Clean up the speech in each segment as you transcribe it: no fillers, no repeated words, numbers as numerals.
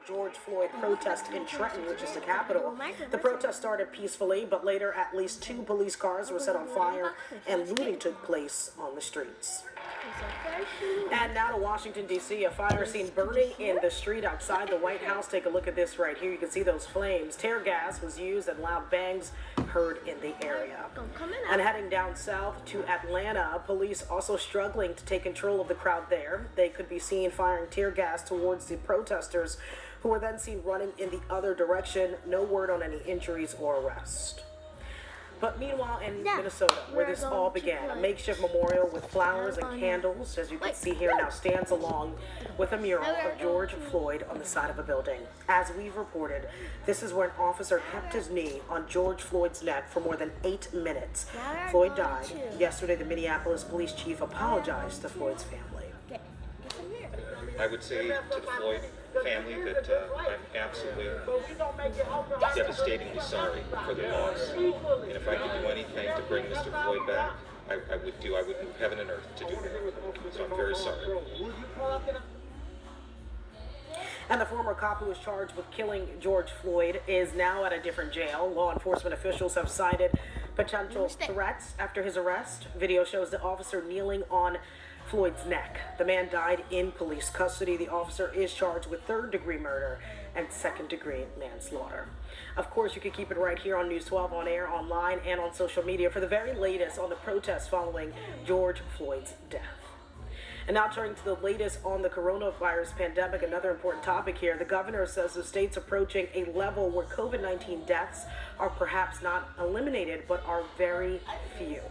George Floyd protest in Trenton, which is the capital. The protest started peacefully, but later at least 2 police cars were set on fire and looting took place on the streets. And now to Washington, D.C., a fire scene burning in the street outside the White House. Take a look at this right here. You can see those flames. Tear gas was used and loud bangs heard in the area. And heading down south to Atlanta, police also struggling to take control of the crowd there. They could be seen firing tear gas towards the protesters, who were then seen running in the other direction. No word on any injuries or arrest. But meanwhile, in Minnesota, where this all began, a makeshift memorial with flowers and candles, as you can see here now, stands along with a mural of George Floyd on the side of a building. As we've reported, this is where an officer kept his knee on George Floyd's neck for more than 8 minutes. Floyd died. Yesterday, the Minneapolis police chief apologized to Floyd's family. I would say to the Floyd family that I'm absolutely devastatingly sorry for the loss. And if I could do anything to bring Mr. Floyd back, I would move heaven and earth to do that. So I'm very sorry. And the former cop who was charged with killing George Floyd is now at a different jail. Law enforcement officials have cited potential threats after his arrest. Video shows the officer kneeling on Floyd's neck. The man died in police custody. The officer is charged with 3rd-degree murder and 2nd-degree manslaughter. Of course, you can keep it right here on News 12 on air, online, and on social media for the very latest on the protests following George Floyd's death. And now turning to the latest on the coronavirus pandemic, another important topic here. The governor says the state's approaching a level where COVID-19 deaths are perhaps not eliminated, but are very few.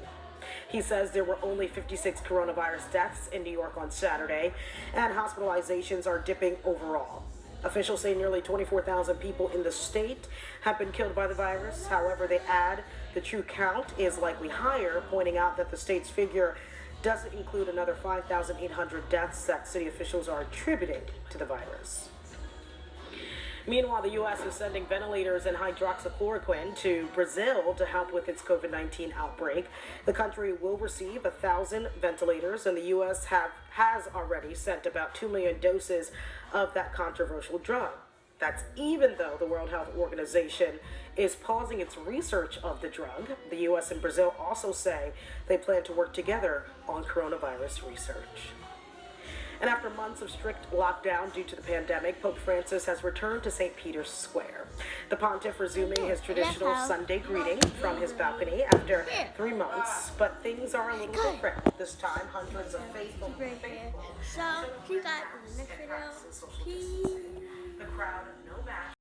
He says there were only 56 coronavirus deaths in New York on Saturday, and hospitalizations are dipping overall. Officials say nearly 24,000 people in the state have been killed by the virus. However, they add the true count is likely higher, pointing out that the state's figure doesn't include another 5,800 deaths that city officials are attributing to the virus. Meanwhile, the U.S. is sending ventilators and hydroxychloroquine to Brazil to help with its COVID-19 outbreak. The country will receive 1,000 ventilators, and the U.S. has already sent about 2 million doses of that controversial drug. That's even though the World Health Organization is pausing its research of the drug. The U.S. and Brazil also say they plan to work together on coronavirus research. And after months of strict lockdown due to the pandemic, Pope Francis has returned to St. Peter's Square. The pontiff resuming his traditional Sunday greeting from his balcony after 3 months, but things are a little different. This time, hundreds of faithful. So, see you guys in the next video. Peace.